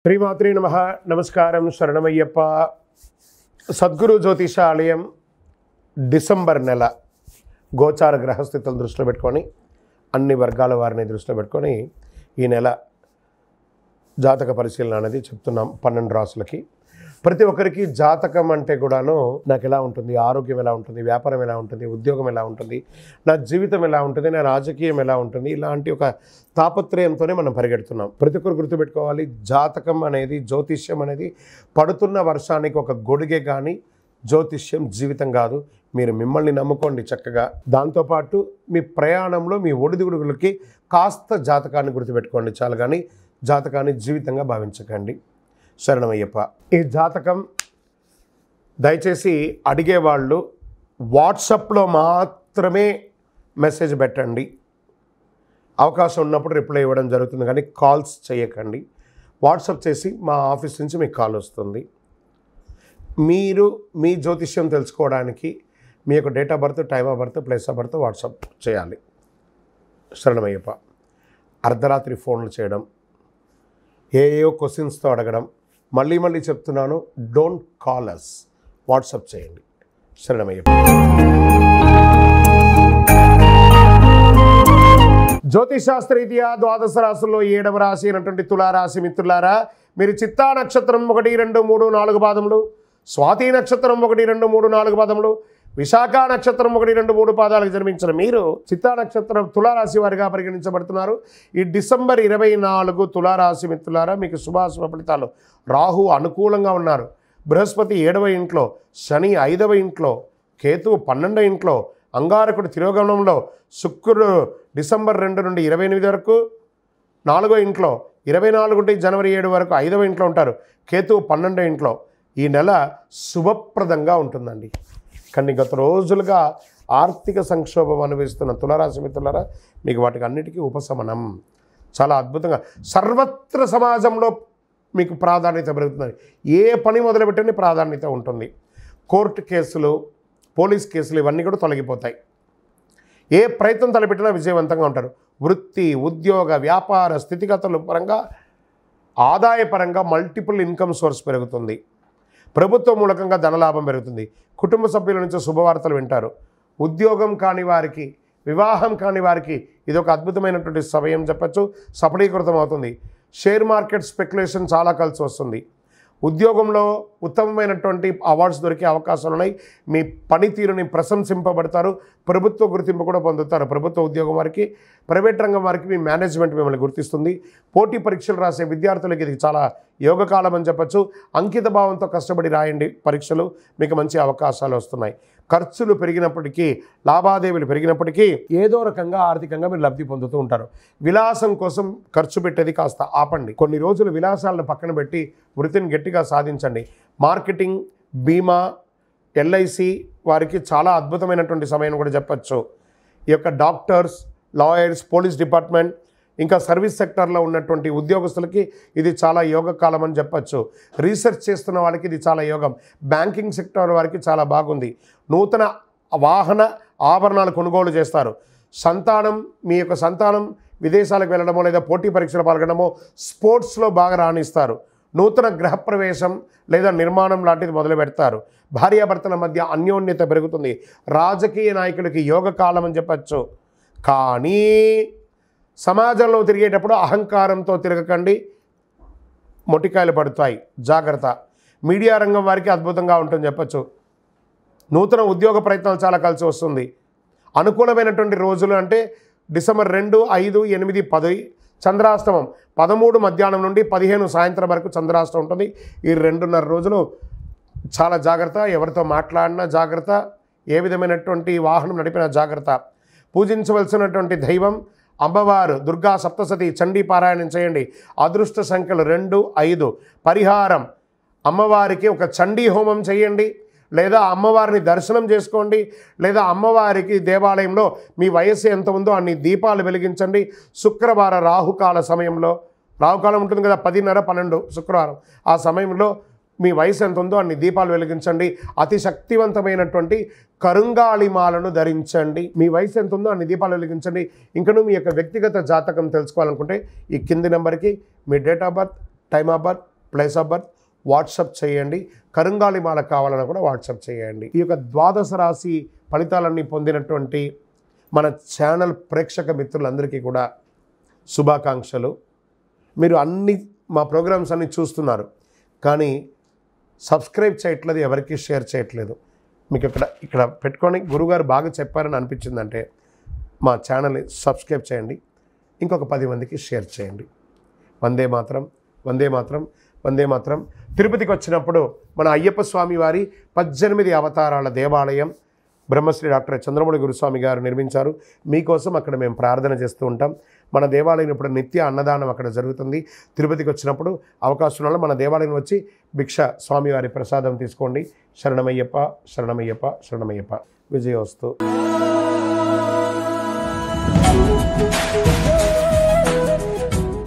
శ్రీమాత్రే నమః. నమస్కారం. శరణమయ్యప్ప. సద్గురు జ్యోతిష ఆలయం డిసెంబర్ నెల గోచార గ్రహస్థితులను దృష్టిలో పెట్టుకొని అన్ని వర్గాల వారిని దృష్టిలో పెట్టుకొని ఈ నెల జాతక పరిశీలన అనేది చెప్తున్నాం 12 రాసులకి. ప్రతి ఒక్కరికి జాతకం అంటే కూడాను నాకు ఎలా ఉంటుంది, ఆరోగ్యం ఎలా ఉంటుంది, వ్యాపారం ఎలా ఉంటుంది, ఉద్యోగం ఎలా ఉంటుంది, నా జీవితం ఎలా ఉంటుంది, నా రాజకీయం ఎలా ఉంటుంది, ఇలాంటి ఒక తాపత్రయంతోనే మనం పరిగెడుతున్నాం. ప్రతి ఒక్కరు గుర్తుపెట్టుకోవాలి, జాతకం అనేది, జ్యోతిష్యం అనేది పడుతున్న వర్షానికి ఒక గొడుగే కానీ జ్యోతిష్యం జీవితం కాదు. మీరు మిమ్మల్ని నమ్ముకోండి చక్కగా. దాంతోపాటు మీ ప్రయాణంలో మీ ఒడిదుడుగులకి కాస్త జాతకాన్ని గుర్తుపెట్టుకోండి చాలు, కానీ జాతకాన్ని జీవితంగా భావించకండి. శరణమయ్యప్ప. ఈ జాతకం దయచేసి అడిగేవాళ్ళు వాట్సాప్లో మాత్రమే మెసేజ్ పెట్టండి. అవకాశం ఉన్నప్పుడు రిప్లై ఇవ్వడం జరుగుతుంది, కానీ కాల్స్ చేయకండి. వాట్సాప్ చేసి మా ఆఫీస్ నుంచి మీకు కాల్ వస్తుంది. మీరు మీ జ్యోతిష్యం తెలుసుకోవడానికి మీ యొక్క date of birth, time of birth, place of birth WhatsApp చేయాలి. శరణమయ్యప్ప. అర్ధరాత్రి ఫోన్లు చేయడం, ఏయో క్వశ్చన్స్తో అడగడం, మళ్ళీ చెప్తున్నాను, డోంట్ కాల్ అస్, వాట్సాప్ చేయండి. శరణమయ్యప్ప. జ్యోతిశాస్త్రరీత్యా ద్వాదశ రాశుల్లో 7వ రాశి అయినటువంటి తులారాశి మిత్రులారా, మీరు చిత్తా నక్షత్రం 1, 2, 3, 4 పాదములు, స్వాతి నక్షత్రం 1, 2, 3, 4 పాదములు, విశాఖ నక్షత్రం 1, 2, 3 పాదాలకు జన్మించిన మీరు చిత్తా నక్షత్రం తులారాశి వారిగా పరిగణించబడుతున్నారు. ఈ డిసెంబర్ 24 తులారాశి మిత్రులారా, మీకు శుభాశుభ ఫలితాలు. రాహు అనుకూలంగా ఉన్నారు, బృహస్పతి 7వ ఇంట్లో, శని 5వ ఇంట్లో, కేతువు 12వ ఇంట్లో, అంగారకుడు తిరోగమనంలో, శుక్రుడు డిసెంబర్ 2 నుండి 28 వరకు 4వ ఇంట్లో, 24 నుండి జనవరి 7 వరకు 5వ ఇంట్లో ఉంటారు. కేతువు 12వ ఇంట్లో. ఈ నెల శుభప్రదంగా ఉంటుందండి. కానీ గత రోజులుగా ఆర్థిక సంక్షోభం అనుభవిస్తున్న తులారాశి మిత్రులారా, మీకు వాటికి అన్నిటికీ ఉపశమనం చాలా అద్భుతంగా. సర్వత్ర సమాజంలో మీకు ప్రాధాన్యత పెరుగుతుంది. ఏ పని మొదలుపెట్టని ప్రాధాన్యత ఉంటుంది. కోర్టు కేసులు, పోలీస్ కేసులు ఇవన్నీ కూడా తొలగిపోతాయి. ఏ ప్రయత్నం తలపెట్టినా విజయవంతంగా ఉంటారు. వృత్తి, ఉద్యోగ, వ్యాపార స్థితిగతుల పరంగా, ఆదాయపరంగా మల్టిపుల్ ఇన్కమ్ సోర్స్ పెరుగుతుంది. ప్రభుత్వ మూలకంగా ధనలాభం పెరుగుతుంది. కుటుంబ సభ్యుల నుంచి శుభవార్తలు వింటారు. ఉద్యోగం కాని వారికి, వివాహం కాని వారికి ఇది ఒక అద్భుతమైనటువంటి సమయం చెప్పచ్చు, సఫలీకృతం అవుతుంది. షేర్ మార్కెట్ స్పెక్యులేషన్ చాలా కలిసి వస్తుంది. ఉద్యోగంలో ఉత్తమమైనటువంటి అవార్డ్స్ దొరికే అవకాశాలు ఉన్నాయి. మీ పనితీరుని ప్రశంసింపబడతారు. ప్రభుత్వ గుర్తింపు కూడా పొందుతారు. ప్రభుత్వ ఉద్యోగం వారికి, ప్రైవేట్ రంగం వారికి మీ మేనేజ్మెంట్ మిమ్మల్ని గుర్తిస్తుంది. పోటీ పరీక్షలు రాసే విద్యార్థులకి ఇది చాలా యోగకాలం అని చెప్పచ్చు. అంకిత భావంతో కష్టపడి రాయండి పరీక్షలు, మీకు మంచి అవకాశాలు వస్తున్నాయి. ఖర్చులు పెరిగినప్పటికీ, లావాదేవీలు పెరిగినప్పటికీ ఏదో రకంగా ఆర్థికంగా మీరు లబ్ధి పొందుతూ ఉంటారు. విలాసం కోసం ఖర్చు పెట్టేది కాస్త ఆపండి. కొన్ని రోజులు విలాసాలను పక్కన పెట్టి వృత్తిని గట్టిగా సాధించండి. మార్కెటింగ్, బీమా, ఎల్ఐసి వారికి చాలా అద్భుతమైనటువంటి సమయం కూడా చెప్పచ్చు. ఈ యొక్క డాక్టర్స్, లాయర్స్, పోలీస్ డిపార్ట్మెంట్, ఇంకా సర్వీస్ సెక్టార్లో ఉన్నటువంటి ఉద్యోగస్తులకి ఇది చాలా యోగకాలం అని చెప్పచ్చు. రీసెర్చ్ చేస్తున్న వాళ్ళకి ఇది చాలా యోగం. బ్యాంకింగ్ సెక్టార్ వారికి చాలా బాగుంది. నూతన వాహన ఆభరణాలు కొనుగోలు చేస్తారు. సంతానం, మీ యొక్క సంతానం విదేశాలకు వెళ్ళడమో లేదా పోటీ పరీక్షలు పాల్గొనడమో, స్పోర్ట్స్లో బాగా రాణిస్తారు. నూతన గృహప్రవేశం లేదా నిర్మాణం లాంటిది మొదలు పెడతారు. భార్యాభర్తల మధ్య అన్యోన్యత పెరుగుతుంది. రాజకీయ నాయకులకి యోగకాలం అని చెప్పచ్చు. కానీ సమాజంలో తిరిగేటప్పుడు అహంకారంతో తిరగకండి, మొటికాయలు పడుతాయి, జాగ్రత్త. మీడియా రంగం వారికి అద్భుతంగా ఉంటుంది చెప్పచ్చు. నూతన ఉద్యోగ ప్రయత్నాలు చాలా కలిసి వస్తుంది. అనుకూలమైనటువంటి రోజులు అంటే డిసెంబర్ 2, 5, 8, 10 చంద్రాష్టమం 13 మధ్యాహ్నం నుండి 15 సాయంత్రం వరకు చంద్రాష్టమం ఉంటుంది. ఈ 2.5 రోజులు చాలా జాగ్రత్త. ఎవరితో మాట్లాడినా జాగ్రత్త, ఏ విధమైనటువంటి వాహనం నడిపినా జాగ్రత్త. పూజించవలసినటువంటి దైవం అమ్మవారు దుర్గా సప్తసతి, చండీ పారాయణం చేయండి. అదృష్ట సంఖ్యలు 2, 5. పరిహారం, అమ్మవారికి ఒక చండీ హోమం చేయండి, లేదా అమ్మవారిని దర్శనం చేసుకోండి, లేదా అమ్మవారికి దేవాలయంలో మీ వయస్సు ఎంత ఉందో అన్ని దీపాలు వెలిగించండి. శుక్రవార రాహుకాల సమయంలో, రాహుకాలం ఉంటుంది కదా 10:30, 12 శుక్రవారం, ఆ సమయంలో మీ వయసు ఎంత ఉందో అన్ని దీపాలు వెలిగించండి. అతి శక్తివంతమైనటువంటి కరుంగాళిమాలను ధరించండి. మీ వయసు ఎంత ఉందో అన్ని దీపాలు వెలిగించండి. ఇంకను మీ యొక్క వ్యక్తిగత జాతకం తెలుసుకోవాలనుకుంటే ఈ కింది నెంబర్కి మీ date of birth, time of birth, place of birth WhatsApp చేయండి. కరుంగాలి మాల కావాలన్నా కూడా వాట్సాప్ చేయండి. ఈ యొక్క ద్వాదశ రాశి ఫలితాలన్నీ పొందినటువంటి మన ఛానల్ ప్రేక్షక మిత్రులందరికీ కూడా శుభాకాంక్షలు. మీరు మా ప్రోగ్రామ్స్ అన్నీ చూస్తున్నారు, కానీ సబ్స్క్రైబ్ చేయట్లేదు, ఎవరికి షేర్ చేయట్లేదు. మీకు ఇక్కడ పెట్టుకొని గురుగారు బాగా చెప్పారని అనిపించిందంటే మా ఛానల్ని సబ్స్క్రైబ్ చేయండి, ఇంకొక 10 మందికి షేర్ చేయండి. వందే మాత్రం, వందే మాత్రం, వందే మాత్రం. తిరుపతికి వచ్చినప్పుడు మన అయ్యప్ప స్వామి వారి 18 అవతారాల దేవాలయం బ్రహ్మశ్రీ డాక్టర్ చంద్రమౌళి గురుస్వామి గారు నిర్మించారు. మీకోసం అక్కడ మేము ప్రార్థన చేస్తూ ఉంటాం. మన దేవాలయం ఇప్పుడు నిత్య అన్నదానం అక్కడ జరుగుతుంది. తిరుపతికి వచ్చినప్పుడు అవకాశం వల్ల మన దేవాలయం వచ్చి భిక్ష స్వామివారి ప్రసాదం తీసుకోండి. శరణమయ్యప్ప, శరణమయ్యప్ప, శరణమయ్యప్ప. విజయోస్తు.